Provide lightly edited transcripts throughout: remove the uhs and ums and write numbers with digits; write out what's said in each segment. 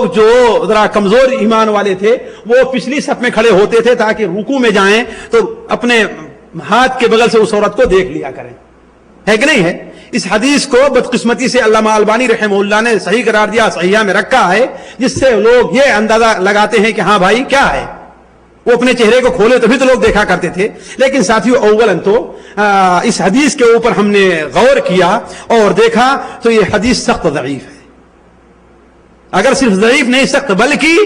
لوگ جو ذرا کمزور ایمان والے تھے وہ پچھلی صف میں کھڑے ہوتے تھے تاکہ رکوع میں جائیں تو اپنے ہاتھ کے بغل سے اس عورت کو دیکھ لیا کریں. ہے کہ نہیں ہے؟ اس حدیث کو بدقسمتی سے علامہ البانی رحمہ اللہ نے صحیح قرار دیا، صحیحہ میں رکھا ہے، جس سے لوگ یہ اندازہ لگاتے ہیں کہ ہاں بھائی کیا ہے، وہ اپنے چہرے کو کھولے تبھی تو لوگ دیکھا کرتے تھے. لیکن ساتھیو اولاً تو اس حدیث کے اوپر ہم نے غور کیا اور دیکھا تو یہ حدیث سخت ضعیف ہے. اگر صرف ضعیف نہیں سخت، بلکہ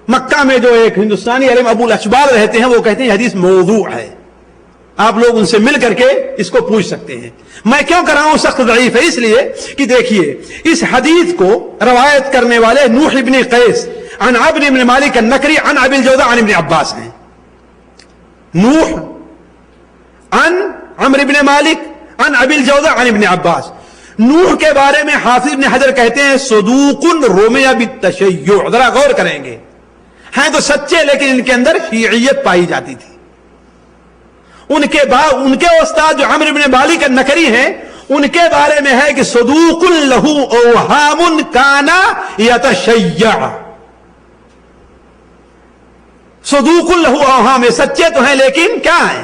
مکہ میں جو ایک ہندوستانی علم ابو الاشبال رہتے ہیں وہ کہتے ہیں حدیث موضوع ہے. آپ لوگ ان سے مل کر کے اس کو پوچھ سکتے ہیں. میں کیوں کر رہا ہوں سخت ضعیف ہے؟ اس لیے کہ دیکھیے اس حدیث کو روایت کرنے والے نوح ابن قیس عن عبد ابن مالک النکری عن ابی الجوزاء عن ابن عباس ہیں. نوح عن عمرو ابن مالک عن ابی الجوزاء عن ابن عباس. نوح کے بارے میں حافظ ابن حجر کہتے ہیں صدوق رمی بالتشیع. ذرا غور کریں گے، ہیں تو سچے لیکن ان کے اندر شیعیت پائی جاتی تھی. ان کے استاد جو عمرو بن مالک النکری ہیں ان کے بارے میں ہے کہ صدوق لہ اوہام کان یتشیع. صدوق لہ اوہام، سچے تو ہیں لیکن کیا ہیں،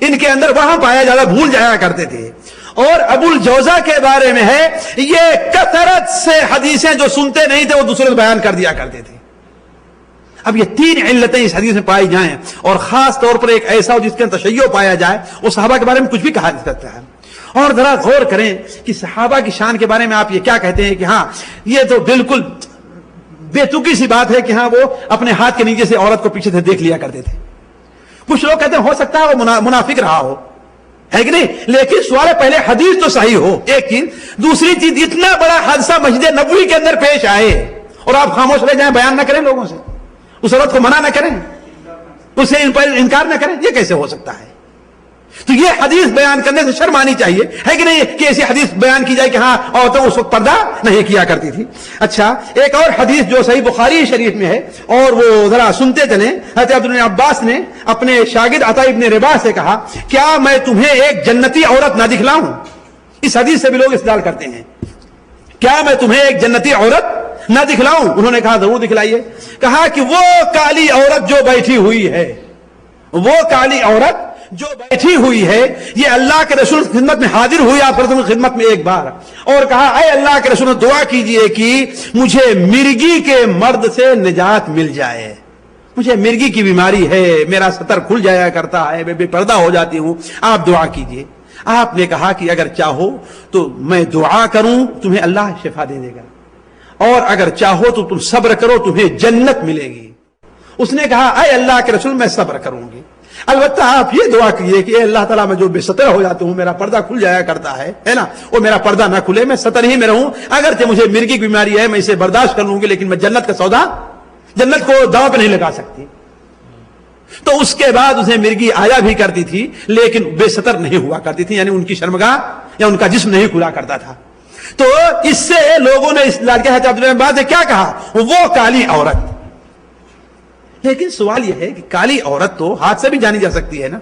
ان کے اندر وہاں پایا جاتا، بھول جایا کرتے تھے. اور ابو الجوزا کے بارے میں ہے یہ کثرت سے حدیثیں جو سنتے نہیں تھے وہ دوسرے کو بیان کر دیا کرتے تھے. اب یہ تین علتیں اس حدیث میں پائی جائیں اور خاص طور پر ایک ایسا ہو جس کے اندر تشیع پایا جائے، وہ صحابہ کے بارے میں کچھ بھی کہا جا سکتا ہے. اور ذرا غور کریں کہ صحابہ کی شان کے بارے میں آپ یہ کیا کہتے ہیں کہ ہاں یہ تو بالکل بے تکی سی بات ہے کہ ہاں وہ اپنے ہاتھ کے نیچے سے عورت کو پیچھے سے دیکھ لیا کرتے تھے. کچھ لوگ کہتے ہیں ہو سکتا ہے وہ منافق رہا ہو، ہے کہ نہیں، لیکن سوال پہلے حدیث تو صحیح ہو، ایک چیز. دوسری چیز اتنا بڑا حادثہ مسجد نبوی کے اندر پیش آئے اور آپ خاموش رہ جائیں، بیان نہ کریں لوگوں سے، اس عورت کو منع نہ کریں، اسے انکار نہ کریں، یہ کیسے ہو سکتا ہے؟ تو یہ حدیث بیان کرنے سے شرم آنی چاہیے، ہے کہ نہیں، کہ ایسی حدیث بیان کی جائے کہ ہاں عورتیں اس وقت پردہ نہیں کیا کرتی تھی. اچھا ایک اور حدیث جو صحیح بخاری شریف میں ہے اور وہ ذرا سنتے چلیں. حضرت عبداللہ بن عباس نے اپنے شاگرد عطا ابن رباح سے کہا کیا میں تمہیں ایک جنتی عورت نہ دکھلاؤں؟ اس حدیث سے بھی لوگ استدلال کرتے ہیں، کیا میں تمہیں ایک جنتی عورت نہ دکھلاؤں؟ انہوں نے کہا ضرور دکھلائیے. کہا کہ وہ کالی عورت جو بیٹھی ہوئی ہے، وہ کالی عورت جو بیٹھی ہوئی ہے یہ اللہ کے رسول کی خدمت میں حاضر ہوئی آپ کی خدمت میں ایک بار، اور کہا اے اللہ کے رسول دعا کیجئے کہ مجھے مرگی کے مرد سے نجات مل جائے، مجھے مرگی کی بیماری ہے، میرا ستر کھل جایا کرتا ہے، میں بے پردہ ہو جاتی ہوں، آپ دعا کیجئے. آپ نے کہا کہ اگر چاہو تو میں دعا کروں تمہیں اللہ شفا دے دے گا، اور اگر چاہو تو تم صبر کرو تمہیں جنت ملے گی. اس نے کہا اے اللہ کے رسول میں صبر کروں گی، البتہ آپ یہ دعا کیجئے کہ اے اللہ تعالیٰ میں جو بے ستر ہو جاتا ہوں، میرا پردہ کھل جایا کرتا ہے نا، وہ میرا پردہ نہ کھلے، میں ستر ہی میں رہوں، اگرچہ مجھے مرگی کی بیماری ہے میں اسے برداشت کر لوں گی، لیکن میں جنت کا سودا، جنت کو داؤں پہ نہیں لگا سکتی. تو اس کے بعد اسے مرگی آیا بھی کرتی تھی لیکن بے ستر نہیں ہوا کرتی تھی، یعنی ان کی شرمگاہ یا ان کا جسم نہیں کھلا کرتا تھا. تو اس سے لوگوں نے استدلال کیا ہے. عبداللہ بن عباس نے کیا کہا؟ وہ کالی عورت. لیکن سوال یہ ہے کہ کالی عورت تو ہاتھ سے بھی جانی جا سکتی ہے نا،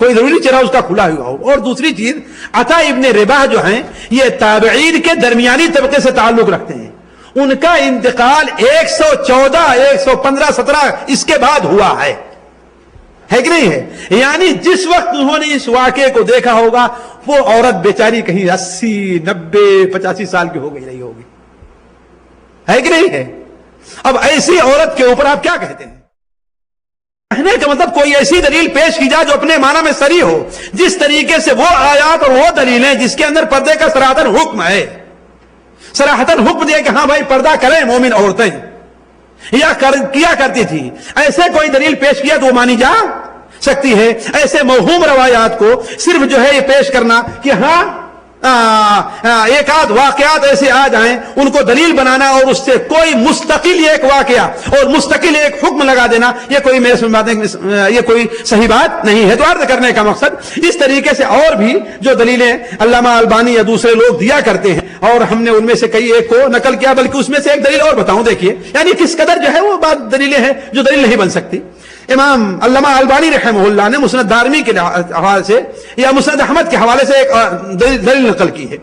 کوئی ضروری چہرہ اس کا کھلا ہوا ہو. اور دوسری چیز عطا ابن رباح جو ہیں یہ تابعین کے درمیانی طبقے سے تعلق رکھتے ہیں، ان کا انتقال 114 115 17 اس کے بعد ہوا ہے کہ نہیں ہے. یعنی جس وقت انہوں نے اس واقعے کو دیکھا ہوگا وہ عورت بیچاری کہیں 80 90 85 سال کی ہو گئی رہی ہوگی، ہے کہ نہیں ہے. اب ایسی عورت کے اوپر آپ کیا کہتے ہیں؟ کہنے کا مطلب کوئی ایسی دلیل پیش کی جائے جو اپنے معنی میں صریح ہو، جس طریقے سے وہ آیات اور وہ دلیلیں جس کے اندر پردے کا صراحتاً حکم ہے، صراحتاً حکم دیا کہ ہاں بھائی پردہ کریں مومن عورتیں، یا کیا کرتی تھی، ایسے کوئی دلیل پیش کیا تو وہ مانی جا سکتی ہے. ایسے موہوم روایات کو صرف جو ہے یہ پیش کرنا کہ ہاں ایک آدھ واقعات ایسے آ جائیں ان کو دلیل بنانا اور اس سے کوئی مستقل ایک واقعہ اور مستقل ایک حکم لگا دینا، یہ کوئی میرے سمجھاتے ہیں یہ کوئی صحیح بات نہیں ہے. تو عرض کرنے کا مقصد اس طریقے سے اور بھی جو دلیلیں علامہ البانی یا دوسرے لوگ دیا کرتے ہیں اور ہم نے ان میں سے کئی ایک کو نقل کیا، بلکہ اس میں سے ایک دلیل اور بتاؤں. دیکھیے یعنی کس قدر جو ہے وہ بات دلیلیں ہیں جو دلیل نہیں بن سکتی. امام علامہ البانی رحمہ اللہ نے مسند دارمی کے حوالے سے یا مسند احمد کے حوالے سے ایک دلیل نقل کی ہے.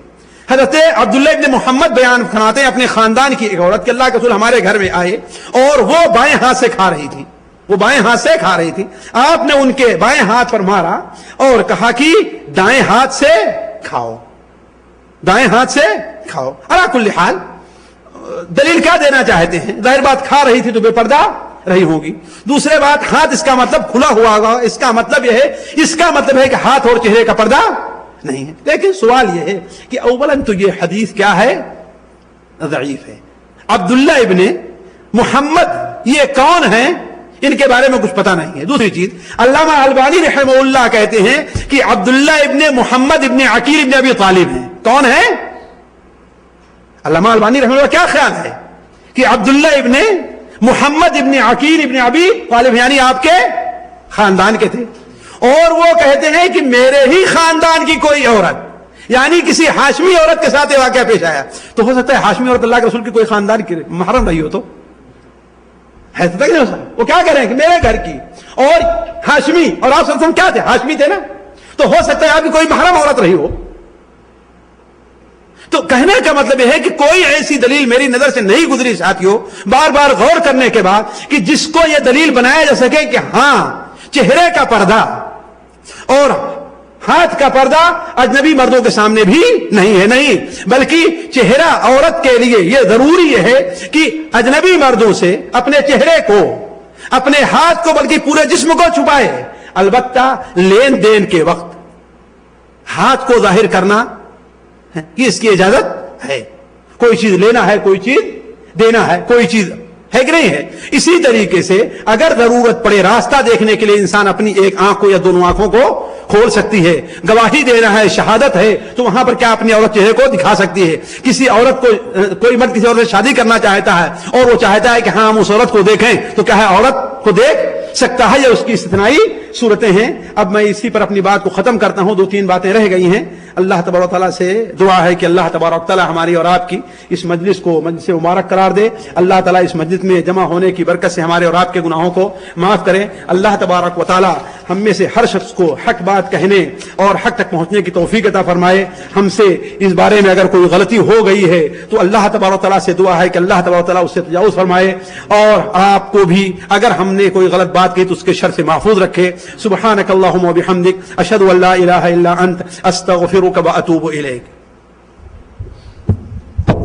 حضرت عبداللہ ابن محمد بیان فرماتے ہیں اپنے خاندان کی ایک عورت کہ اللہ کے رسول ہمارے گھر میں آئے اور وہ بائیں ہاتھ سے کھا رہی تھی، وہ بائیں ہاتھ سے کھا رہی تھی، آپ نے ان کے بائیں ہاتھ پر مارا اور کہا کہ دائیں ہاتھ سے کھاؤ، دائیں ہاتھ سے کھاؤ۔ علی کل حال دلیل کیا دینا چاہتے ہیں؟ ظاہر بات کھا رہی تھی تو بے پردہ رہی ہوگی۔ دوسرے بات ہاتھ اس کا مطلب کھلا ہوا ہوگا، اس کا مطلب یہ ہے، اس کا مطلب ہے کہ ہاتھ اور چہرے کا پردہ نہیں ہے۔ لیکن سوال یہ ہے کہ اولاً تو یہ حدیث کیا ہے؟ ضعیف ہے۔ عبداللہ ابن محمد یہ کون ہیں؟ ان کے بارے میں کچھ پتہ نہیں ہے۔ دوسری چیز، علامہ البانی رحمہ اللہ کہتے ہیں کہ عبداللہ ابن محمد ابن عقیل ابن ابی طالب ہیں۔ کون ہیں؟ علامہ البانی رحمہ اللہ کیا خیال ہے کہ عبداللہ ابن محمد ابن عقیل ابن ابی طالب یعنی آپ کے خاندان کے تھے، اور وہ کہتے ہیں کہ میرے ہی خاندان کی کوئی عورت، یعنی کسی ہاشمی عورت کے ساتھ یہ واقعہ پیش آیا، تو ہو سکتا ہے ہاشمی عورت اللہ کے رسول کی کوئی خاندان کی محرم رہی ہو، تو ہے تو نہیں ہو سکتا۔ وہ کیا کہہ رہے ہیں کہ میرے گھر کی اور ہاشمی، اور آپ صلی اللہ علیہ وسلم کیا تھے؟ ہاشمی تھے نا، تو ہو سکتا ہے آپ کی کوئی محرم عورت رہی ہو۔ تو کہنے کا مطلب یہ ہے کہ کوئی ایسی دلیل میری نظر سے نہیں گزری ساتھیوں، بار بار غور کرنے کے بعد، کہ جس کو یہ دلیل بنایا جا سکے کہ ہاں چہرے کا پردہ اور ہاتھ کا پردہ اجنبی مردوں کے سامنے بھی نہیں ہے، نہیں، بلکہ چہرہ عورت کے لیے یہ ضروری ہے کہ اجنبی مردوں سے اپنے چہرے کو، اپنے ہاتھ کو، بلکہ پورے جسم کو چھپائے۔ البتہ لین دین کے وقت ہاتھ کو ظاہر کرنا یہ اس کی اجازت ہے، کوئی چیز لینا ہے، کوئی چیز دینا ہے، کوئی چیز ہے کہ نہیں ہے۔ اسی طریقے سے اگر ضرورت پڑے راستہ دیکھنے کے لیے انسان اپنی ایک آنکھ کو یا دونوں آنکھوں کو کھول سکتی ہے، گواہی دینا ہے، شہادت ہے، تو وہاں پر کیا اپنی عورت چہرے کو دکھا سکتی ہے۔ کسی عورت کو، کوئی مرد کسی عورت سے شادی کرنا چاہتا ہے اور وہ چاہتا ہے کہ ہاں ہم اس عورت کو دیکھیں، تو کیا ہے عورت کو دیکھ سکتا ہے، یا اس کی استثنائی صورتیں ہیں۔ اب میں اسی پر اپنی بات کو ختم کرتا ہوں، 2-3 باتیں رہ گئی ہیں۔ اللہ تبارک و تعالیٰ سے دعا ہے کہ اللہ تبارک و تعالیٰ ہماری اور آپ کی اس مجلس کو مجلس مبارک قرار دے۔ اللہ تعالیٰ اس مجلس میں جمع ہونے کی برکت سے ہمارے اور آپ کے گناہوں کو معاف کرے۔ اللہ تبارک و تعالیٰ ہم میں سے ہر شخص کو حق بات کہنے اور حق تک پہنچنے کی توفیق عطا فرمائے۔ ہم سے اس بارے میں اگر کوئی غلطی ہو گئی ہے تو اللہ تبارک و تعالیٰ سے دعا ہے کہ اللہ تبارک و تعالیٰ اس سے تجاوز فرمائے، اور آپ کو بھی اگر ہم نے کوئی غلط بات کی تو اس کے شر سے محفوظ رکھے۔ سبحانک اللہم و بحمدک، اشہد ان لا الہ الا انت، استغفرک و اتوب الیک۔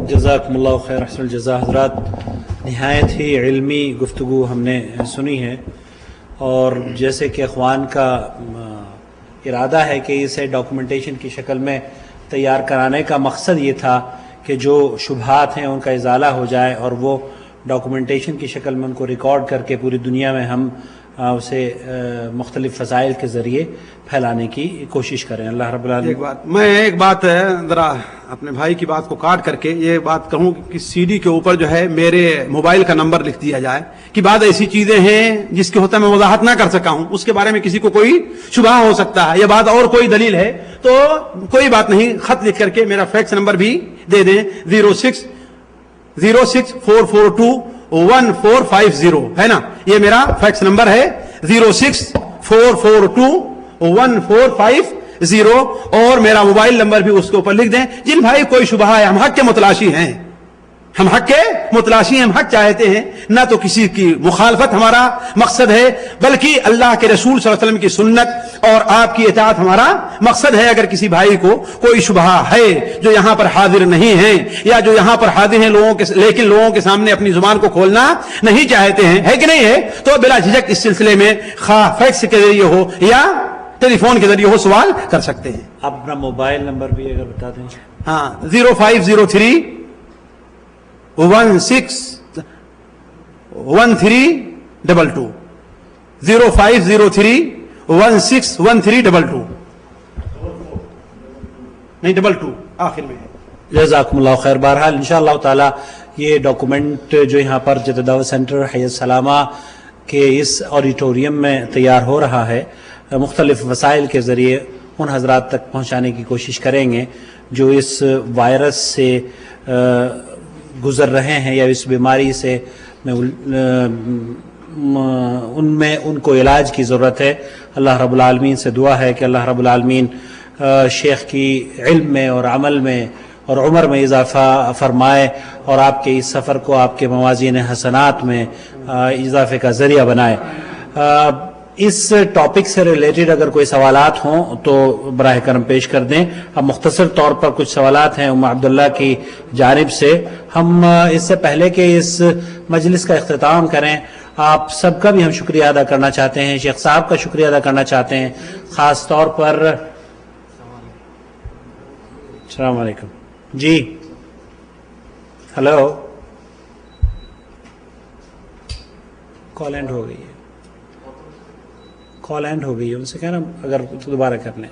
جزاکم اللہ خیر، احسن الجزا۔ حضرات، نہایت ہی علمی گفتگو ہم نے سنی ہے، اور جیسے کہ اخوان کا ارادہ ہے کہ اسے ڈاکومنٹیشن کی شکل میں تیار کرانے کا مقصد یہ تھا کہ جو شبہات ہیں ان کا ازالہ ہو جائے، اور وہ ڈاکومنٹیشن کی شکل میں ان کو ریکارڈ کر کے پوری دنیا میں ہم اسے مختلف فضائل کے ذریعے پھیلانے کی کوشش کریں۔ اللہ رب العالمین۔ ایک بات ذرا اپنے بھائی کی بات کو کاٹ کر کے یہ بات کہوں کہ سی ڈی کے اوپر جو ہے میرے موبائل کا نمبر لکھ دیا جائے، کہ بعض ایسی چیزیں ہیں جس کے ہوتا میں وضاحت نہ کر سکا ہوں، اس کے بارے میں کسی کو کوئی شبہ ہو سکتا ہے، یا بات اور کوئی دلیل ہے تو کوئی بات نہیں، خط لکھ کر کے میرا فیکس نمبر بھی دے دیں، 06-442-1450 ہے نا، یہ میرا فیکس نمبر ہے 06-442-1450، اور میرا موبائل نمبر بھی اس کے اوپر لکھ دیں۔ جن بھائی کوئی شبہ ہے، ہم حق کے متلاشی ہیں، ہم حق کے متلاشی ہیں، ہم حق چاہتے ہیں، نہ تو کسی کی مخالفت ہمارا مقصد ہے، بلکہ اللہ کے رسول صلی اللہ علیہ وسلم کی سنت اور آپ کی اطاعت ہمارا مقصد ہے۔ اگر کسی بھائی کو کوئی شبہ ہے جو یہاں پر حاضر نہیں ہیں، یا جو یہاں پر حاضر ہیں لیکن لوگوں کے سامنے اپنی زبان کو کھولنا نہیں چاہتے ہیں، ہے کہ نہیں ہے، تو بلا جھجک اس سلسلے میں خواہ فیکس کے ذریعے ہو یا ٹیلی فون کے ذریعے ہو سوال کر سکتے ہیں۔ آپ اپنا موبائل نمبر بھی اگر بتا دیں۔ ہاں، 0503-161322 0503-161322 نہیں 22 آخر میں ہے۔ جزاکم اللہ خیر۔ بہرحال انشاءاللہ تعالی یہ ڈاکومنٹ جو یہاں پر جدہ دعوت سینٹر حی السلامہ کے اس آڈیٹوریم میں تیار ہو رہا ہے، مختلف وسائل کے ذریعے ان حضرات تک پہنچانے کی کوشش کریں گے جو اس وائرس سے گزر رہے ہیں یا اس بیماری سے ان کو علاج کی ضرورت ہے۔ اللہ رب العالمین سے دعا ہے کہ اللہ رب العالمین شیخ کی علم میں اور عمل میں اور عمر میں اضافہ فرمائے اور آپ کے اس سفر کو آپ کے موازین حسنات میں اضافے کا ذریعہ بنائے۔ اس ٹاپک سے ریلیٹڈ اگر کوئی سوالات ہوں تو براہ کرم پیش کر دیں۔ اب مختصر طور پر کچھ سوالات ہیں ام عبداللہ کی جانب سے۔ ہم اس سے پہلے کہ اس مجلس کا اختتام کریں، آپ سب کا بھی ہم شکریہ ادا کرنا چاہتے ہیں، شیخ صاحب کا شکریہ ادا کرنا چاہتے ہیں، خاص طور پر۔ السلام علیکم جی، ہلو، کال اینڈ ہو گئی ہے، کال اینڈ ہو گئی ہے، ان سے کہنا اگر دوبارہ کر لیں۔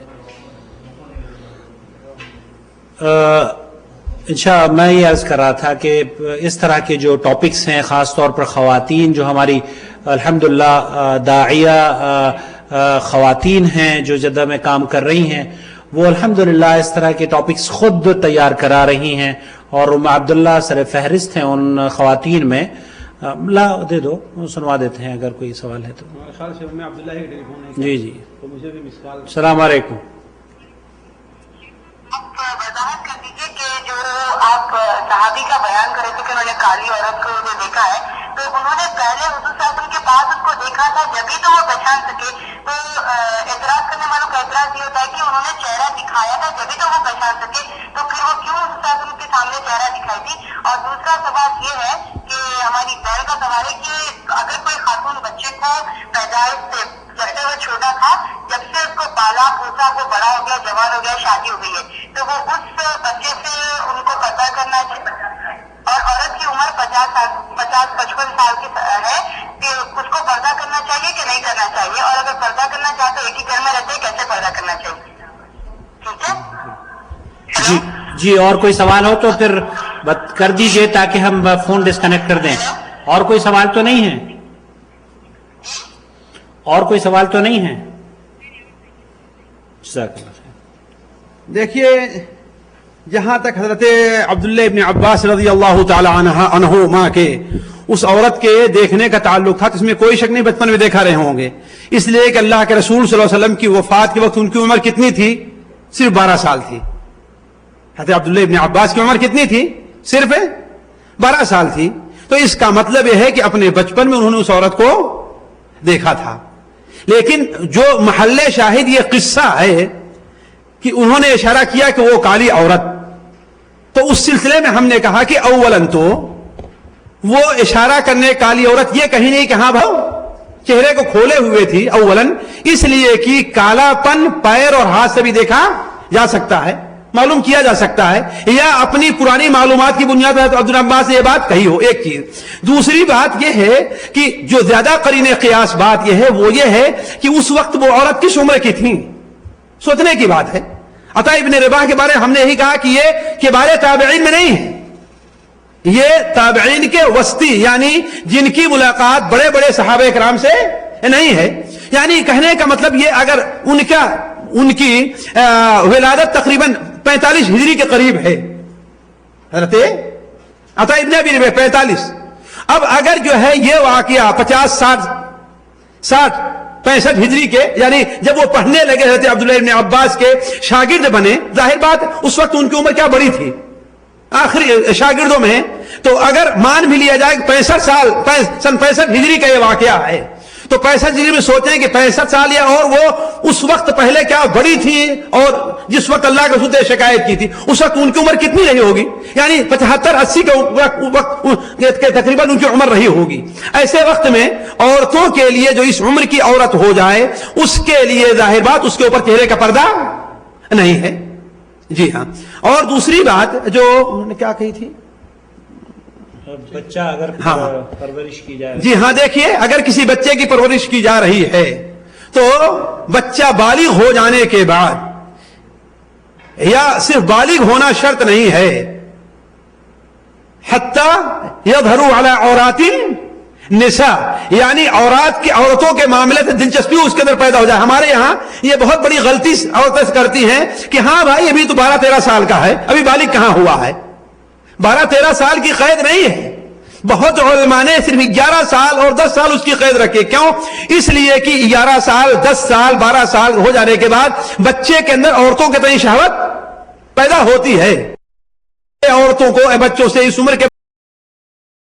انشاءاللہ میں یہ عرض کر رہا تھا کہ اس طرح کے جو ٹاپکس ہیں، خاص طور پر خواتین جو ہماری الحمدللہ داعیہ خواتین ہیں جو جدہ میں کام کر رہی ہیں، وہ الحمدللہ اس طرح کے ٹاپکس خود تیار کرا رہی ہیں، اور ام عبداللہ سر فہرست ہیں ان خواتین میں۔ لا دے دو، سنوا دیتے ہیں اگر کوئی سوال ہے تو۔ جی جی، السلام علیکم۔ وضاحت کر دیجیے کہ جو آپ صحابی کا بیان کر رہے تھے کہ انہوں نے کالی عورت کو جو دیکھا ہے، تو انہوں نے پہلے حضور صلی اللہ علیہ وسلم کے پاس اس کو دیکھا تھا جبھی تو وہ پہچان سکے، تو اعتراض کرنے والوں کا اعتراض یہ ہوتا ہے کہ انہوں نے چہرہ دکھایا تھا جبھی تو وہ پہچان سکے، تو پھر وہ کیوں حضور صلی اللہ علیہ وسلم کے سامنے چہرہ دکھائی تھی؟ اور دوسرا سوال یہ ہے کہ ہماری بہن کا سوال ہے کہ اگر کوئی خاتون بچے کو پیدائش سے جبتے ہوئے چھوٹا تھا، جب سے اس کو پالا پوسا، وہ بڑا ہو گیا، جوان ہو گیا، شادی ہو گئی ہے، تو وہ اس بچے سے ان کو پردہ کرنا چاہیے، اور عورت کی عمر 50-55 سال کی ہے کہ اس کو پردہ کرنا چاہیے کہ نہیں کرنا چاہیے، اور اگر پردہ کرنا چاہتے ایک ہی گھر میں رہتے کیسے پردہ کرنا چاہیے؟ ٹھیک ہے جی جی، اور کوئی سوال ہو تو پھر کر دیجئے تاکہ ہم فون ڈسکنیکٹ کر دیں۔ اور کوئی سوال تو نہیں ہے؟ اور کوئی سوال تو نہیں ہے؟ جزاک اللہ خیر۔ دیکھیے، جہاں تک حضرت عبداللہ ابن عباس رضی اللہ تعالی عنہما کے اس عورت کے دیکھنے کا تعلق تھا، اس میں کوئی شک نہیں بچپن میں دیکھا رہے ہوں گے، اس لیے کہ اللہ کے رسول صلی اللہ علیہ وسلم کی وفات کے وقت ان کی عمر کتنی تھی؟ صرف 12 سال تھی۔ حضرت عبداللہ ابن عباس کی عمر کتنی تھی؟ صرف 12 سال تھی۔ تو اس کا مطلب یہ ہے کہ اپنے بچپن میں انہوں نے اس عورت کو دیکھا تھا۔ لیکن جو محل شاہد یہ قصہ ہے کہ انہوں نے اشارہ کیا کہ وہ کالی عورت، تو اس سلسلے میں ہم نے کہا کہ اولاً تو وہ اشارہ کرنے کالی عورت یہ کہیں نہیں کہ ہاں بھاؤ چہرے کو کھولے ہوئے تھی، اولاً اس لیے کہ کالا پن پیر اور ہاتھ سے بھی دیکھا جا سکتا ہے، معلوم کیا جا سکتا ہے، یا اپنی پرانی معلومات کی بنیاد پر عبد العباس نے یہ بات کہی ہو، ایک چیز۔ دوسری بات یہ ہے کہ جو زیادہ قرین قیاس بات یہ ہے وہ یہ ہے کہ اس وقت وہ عورت کس عمر کی تھی، سوچنے کی بات ہے۔ عطا ابن رباح کے بارے ہم نے یہی کہا کہ یہ کبار تابعین میں نہیں ہے، یہ تابعین کے وسطی، یعنی جن کی ملاقات بڑے بڑے صحابہ کرام سے نہیں ہے۔ یعنی کہنے کا مطلب یہ، اگر ان کی ولادت تقریباً 45 ہجری کے قریب ہے، حضرت عطا ابن ابی رباح 45، اب اگر جو ہے یہ واقعہ 50-60-65 ہجری کے، یعنی جب وہ پڑھنے لگے حضرت عبداللہ ابن عباس کے شاگرد بنے، ظاہر بات اس وقت ان کی عمر کیا بڑی تھی، آخری شاگردوں میں، تو اگر مان بھی لیا جائے 65 سال، سن 65 ہجری کا یہ واقعہ ہے، تو 65 ہجری میں سوچیں کہ 65 سال یا اور وہ اس وقت پہلے کیا بڑی تھی، اور جس وقت اللہ کے رسول نے شکایت کی تھی اس وقت ان کی عمر کتنی رہی ہوگی؟ یعنی 75-80 کے وقت تقریباً ان کی عمر رہی ہوگی۔ ایسے وقت میں عورتوں کے لیے جو اس عمر کی عورت ہو جائے، اس کے لیے ظاہر بات اس کے اوپر چہرے کا پردہ نہیں ہے۔ جی ہاں، اور دوسری بات جو انہوں نے کیا کہی تھی، بچہ اگر پرورش کی جائے، جی ہاں، دیکھیے اگر کسی بچے کی پرورش کی جا رہی ہے تو بچہ بالغ ہو جانے کے بعد، یا صرف بالغ ہونا شرط نہیں ہے، حتی یظہروا علی عورات النساء، یعنی عورتوں کے معاملے سے دلچسپی اس کے اندر پیدا ہو جائے۔ ہمارے یہاں یہ بہت بڑی غلطی عورتیں کرتی ہیں کہ ہاں بھائی ابھی تو 12-13 سال کا ہے، ابھی بالغ کہاں ہوا ہے۔ 12-13 سال کی قید نہیں ہے، بہت علماء نے صرف 11 سال اور 10 سال اس کی قید رکھے۔ کیوں؟ اس لیے کہ 11 سال 10 سال 12 سال ہو جانے کے بعد بچے کے اندر عورتوں کے تئیں شہوت پیدا ہوتی ہے۔ عورتوں کو بچوں سے اس عمر کے